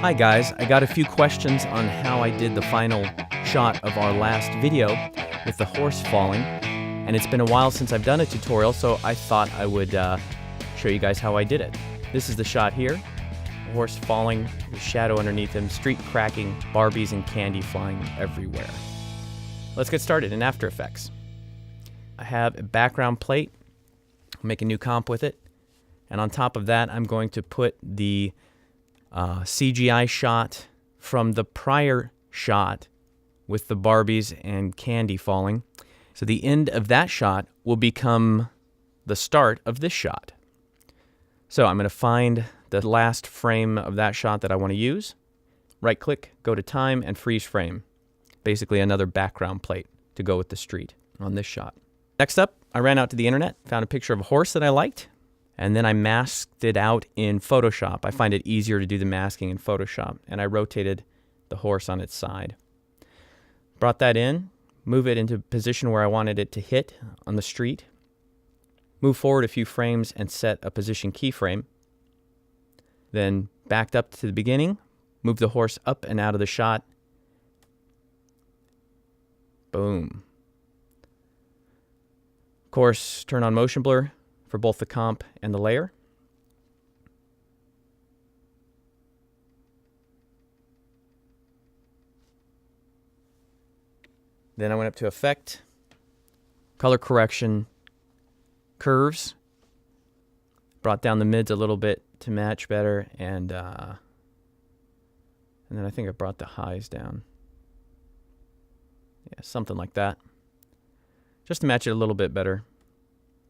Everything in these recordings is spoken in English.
Hi guys, I got a few questions on how I did the final shot of our last video with the horse falling, and it's been a while since I've done a tutorial, so I thought I would show you guys how I did it. This is the shot here, the horse falling, the shadow underneath him, street cracking, Barbies and candy flying everywhere. Let's get started in After Effects. I have a background plate, I'll make a new comp with it, and on top of that I'm going to put the CGI shot from the prior shot with the Barbies and candy falling. So the end of that shot will become the start of this shot. So I'm going to find the last frame of that shot that I want to use. Right click, go to time, and freeze frame. Basically another background plate to go with the street on this shot. Next up, I ran out to the internet, found a picture of a horse that I liked, and then I masked it out in Photoshop. I find it easier to do the masking in Photoshop, and I rotated the horse on its side. Brought that in, move it into a position where I wanted it to hit on the street. Move forward a few frames and set a position keyframe. Then backed up to the beginning, move the horse up and out of the shot. Boom. Of course, turn on motion blur for both the comp and the layer. Then I went up to Effect, Color Correction, Curves, brought down the mids a little bit to match better, and then I think I brought the highs down. Yeah, something like that. Just to match it a little bit better.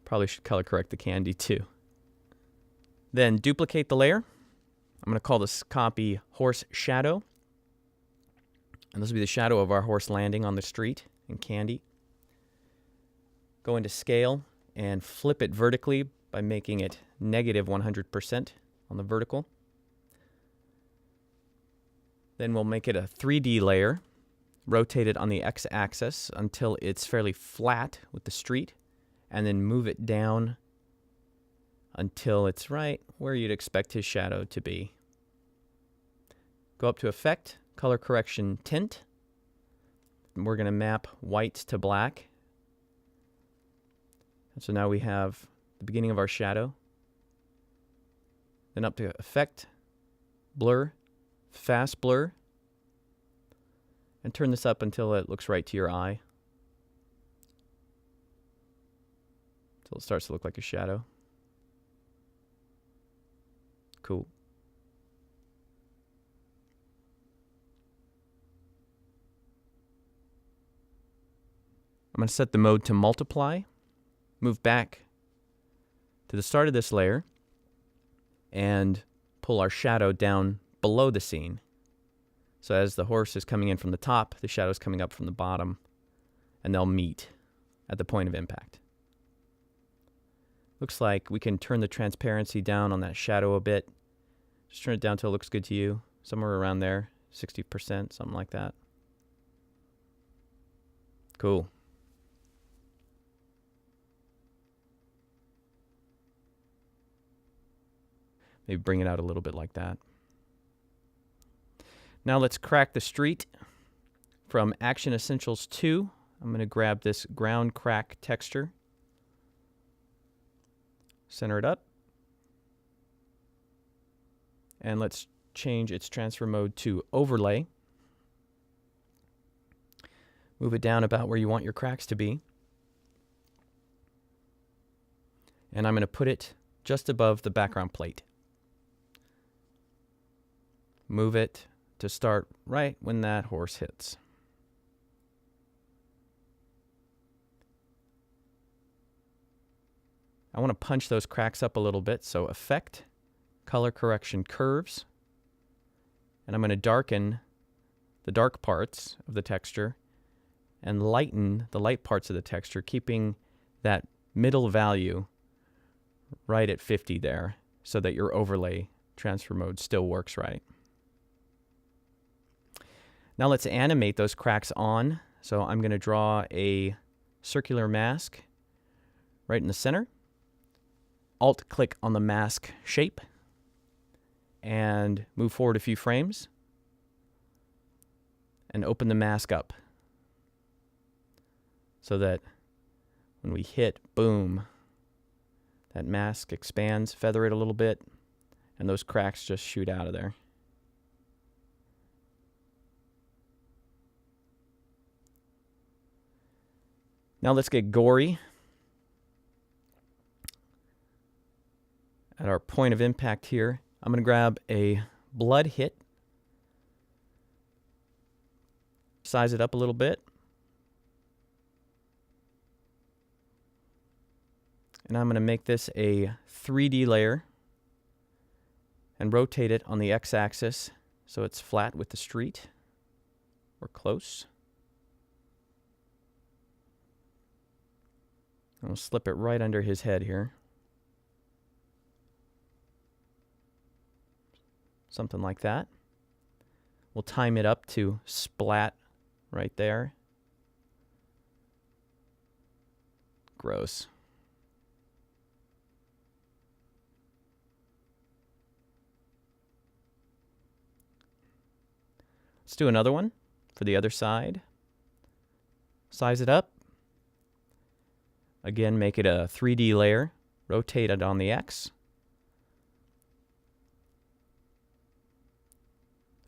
Probably should color correct the candy too. Then duplicate the layer. I'm going to call this copy Horse Shadow. And this will be the shadow of our horse landing on the street in candy. Go into Scale and flip it vertically by making it negative 100% on the vertical. Then we'll make it a 3D layer. Rotate it on the x-axis until it's fairly flat with the street, and then move it down until it's right where you'd expect his shadow to be. Go up to Effect, Color Correction, Tint. We're going to map white to black. And so now we have the beginning of our shadow. Then up to Effect, Blur, Fast Blur. And turn this up until it looks right to your eye. Until it starts to look like a shadow. Cool. I'm going to set the mode to multiply. Move back to the start of this layer. And pull our shadow down below the scene. So as the horse is coming in from the top, the shadow is coming up from the bottom, and they'll meet at the point of impact. Looks like we can turn the transparency down on that shadow a bit. Just turn it down till it looks good to you, somewhere around there, 60%, something like that. Cool. Maybe bring it out a little bit like that. Now let's crack the street. From Action Essentials 2, I'm going to grab this ground crack texture. Center it up. And let's change its transfer mode to Overlay. Move it down about where you want your cracks to be. And I'm going to put it just above the background plate. Move it to start right when that horse hits. I want to punch those cracks up a little bit, so Effect, Color Correction, Curves, and I'm going to darken the dark parts of the texture and lighten the light parts of the texture, keeping that middle value right at 50 there so that your overlay transfer mode still works right. Now let's animate those cracks on. So I'm going to draw a circular mask right in the center. Alt-click on the mask shape and move forward a few frames and open the mask up so that when we hit, boom, that mask expands, feather it a little bit, and those cracks just shoot out of there. Now let's get gory. At our point of impact here, I'm going to grab a blood hit, size it up a little bit, and I'm going to make this a 3D layer and rotate it on the x-axis so it's flat with the street, or close. I'll slip it right under his head here. Something like that. We'll time it up to splat right there. Gross. Let's do another one for the other side. Size it up. Again, make it a 3D layer. Rotate it on the X.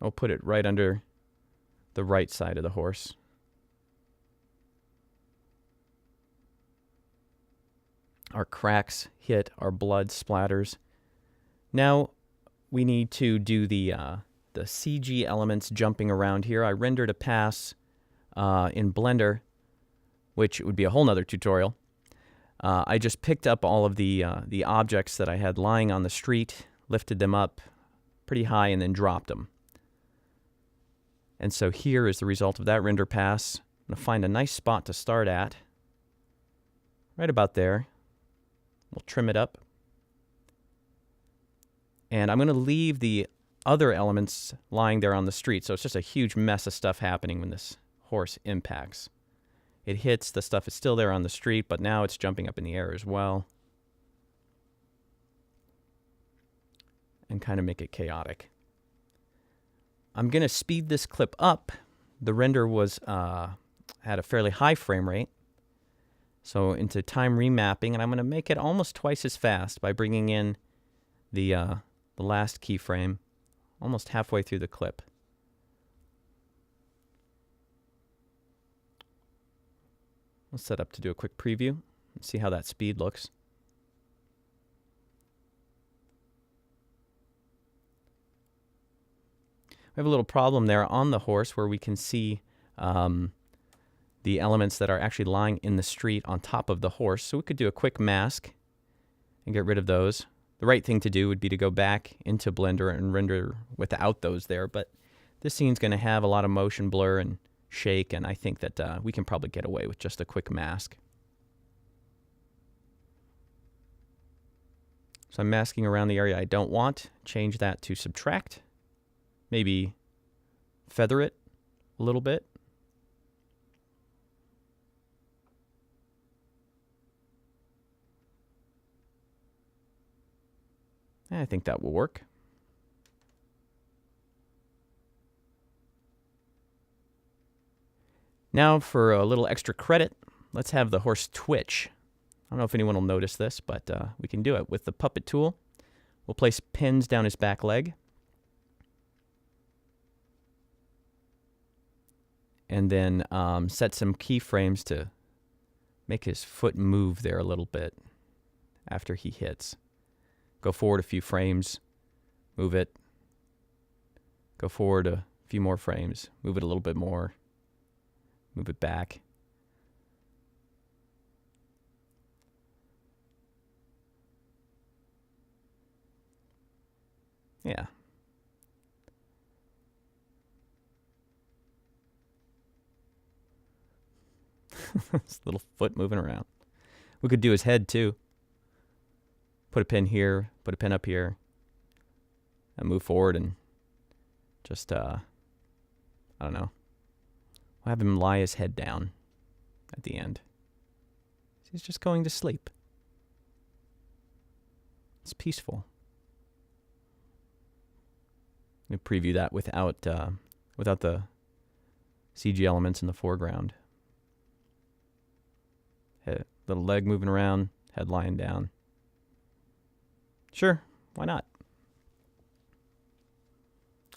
I'll put it right under the right side of the horse. Our cracks hit, our blood splatters. Now we need to do the CG elements jumping around here. I rendered a pass in Blender, which would be a whole nother tutorial. I just picked up all of the objects that I had lying on the street, lifted them up pretty high, and then dropped them. And so here is the result of that render pass. I'm going to find a nice spot to start at, right about there. We'll trim it up. And I'm going to leave the other elements lying there on the street, so it's just a huge mess of stuff happening when this horse impacts. It hits, the stuff is still there on the street, but now it's jumping up in the air as well. And kind of make it chaotic. I'm going to speed this clip up. The render was had a fairly high frame rate. So into time remapping, and I'm going to make it almost twice as fast by bringing in the last keyframe almost halfway through the clip. Let's set up to do a quick preview and see how that speed looks. We have a little problem there on the horse where we can see the elements that are actually lying in the street on top of the horse. So we could do a quick mask and get rid of those. The right thing to do would be to go back into Blender and render without those there, but this scene's going to have a lot of motion blur and shake, and I think that we can probably get away with just a quick mask. So I'm masking around the area I don't want. Change that to subtract. Maybe feather it a little bit. I think that will work. Now for a little extra credit, let's have the horse twitch. I don't know if anyone will notice this, but we can do it. With the puppet tool, we'll place pins down his back leg. And then set some keyframes to make his foot move there a little bit after he hits. Go forward a few frames, move it. Go forward a few more frames, move it a little bit more, move it back. Yeah. This little foot moving around. We could do his head too. Put a pin here, put a pin up here, and move forward and just, I don't know. We'll have him lie his head down at the end. He's just going to sleep. It's peaceful. Let me preview that without the CG elements in the foreground. Little leg moving around, head lying down. Sure, why not?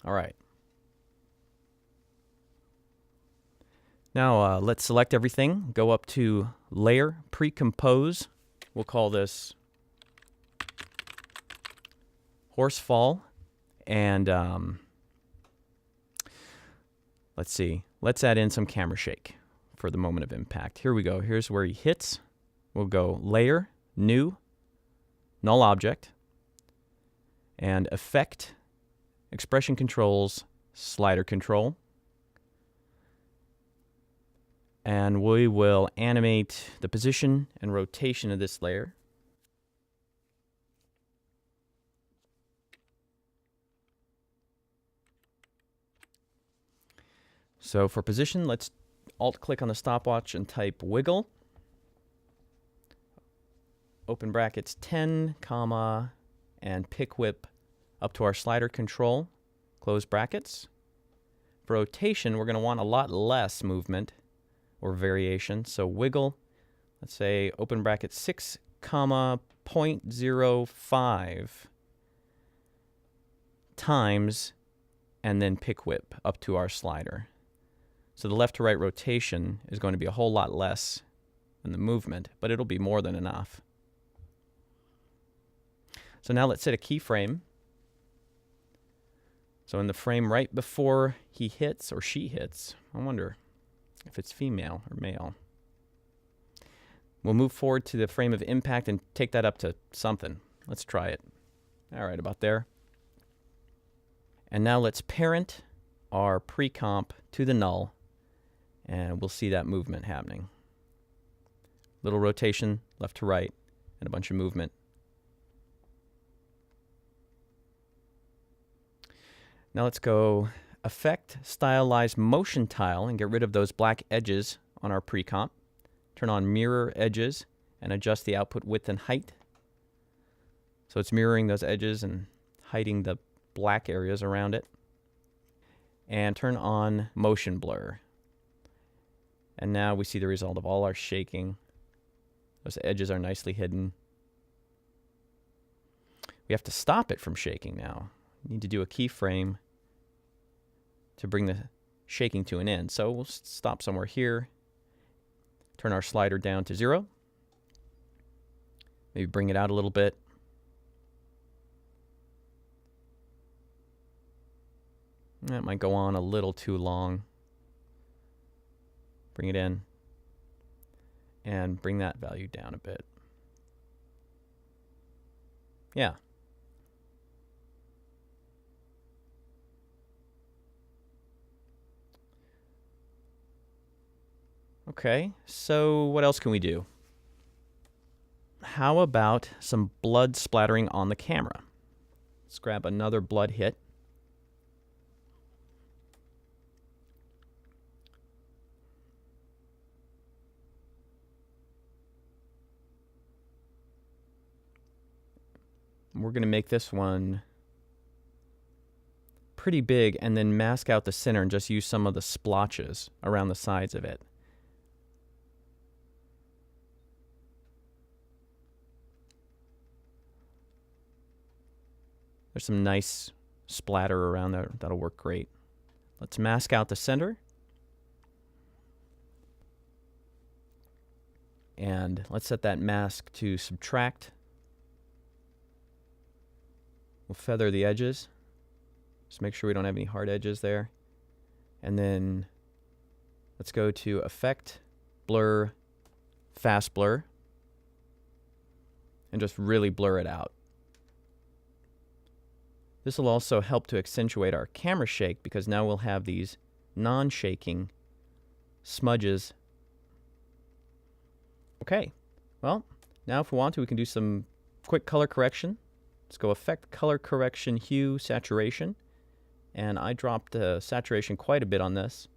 All right. Now let's select everything. Go up to Layer, Pre-Compose. We'll call this Horsefall. And let's see. Let's add in some camera shake for the moment of impact. Here we go. Here's where he hits. We'll go Layer, New, Null Object, and Effect, Expression Controls, Slider Control. And we will animate the position and rotation of this layer. So for position, let's alt-click on the stopwatch and type wiggle. Open brackets 10, comma, and pick whip up to our slider control, close brackets. For rotation, we're going to want a lot less movement or variation. So wiggle, let's say open bracket 6, comma, 0.05 times, and then pick whip up to our slider. So the left to right rotation is going to be a whole lot less than the movement, but it'll be more than enough. So now let's set a keyframe. So in the frame right before he hits or she hits, I wonder if it's female or male. We'll move forward to the frame of impact and take that up to something. Let's try it. All right, about there. And now let's parent our pre-comp to the null, and we'll see that movement happening. Little rotation left to right and a bunch of movement. Now let's go Effect, Stylize Motion Tile, and get rid of those black edges on our pre-comp. Turn on Mirror Edges and adjust the output width and height. So it's mirroring those edges and hiding the black areas around it. And turn on Motion Blur. And now we see the result of all our shaking. Those edges are nicely hidden. We have to stop it from shaking now. We need to do a keyframe to bring the shaking to an end. So we'll stop somewhere here. Turn our slider down to 0. Maybe bring it out a little bit. That might go on a little too long. Bring it in. And bring that value down a bit. Yeah. Okay, so what else can we do? How about some blood splattering on the camera? Let's grab another blood hit. We're going to make this one pretty big and then mask out the center and just use some of the splotches around the sides of it. There's some nice splatter around there. That'll work great. Let's mask out the center. And let's set that mask to subtract. We'll feather the edges. Just make sure we don't have any hard edges there. And then let's go to Effect, Blur, Fast Blur. And just really blur it out. This will also help to accentuate our camera shake because now we'll have these non-shaking smudges. Okay, well, now if we want to, we can do some quick color correction. Let's go Effect, Color Correction, Hue, Saturation. And I dropped the saturation quite a bit on this.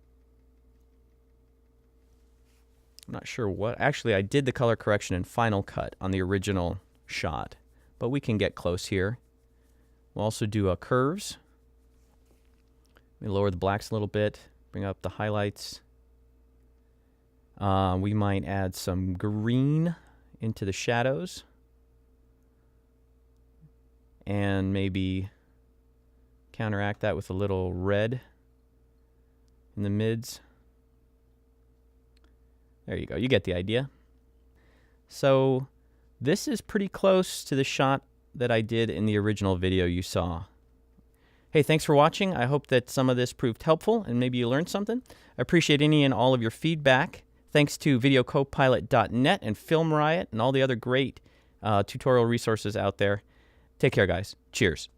I'm not sure what. Actually, I did the color correction in Final Cut on the original shot, but we can get close here. We'll also do curves. Let me lower the blacks a little bit, bring up the highlights. We might add some green into the shadows. And maybe counteract that with a little red in the mids. There you go. You get the idea. So this is pretty close to the shot that I did in the original video you saw. Hey, thanks for watching. I hope that some of this proved helpful and maybe you learned something. I appreciate any and all of your feedback. Thanks to videocopilot.net and Film Riot and all the other great tutorial resources out there. Take care, guys. Cheers.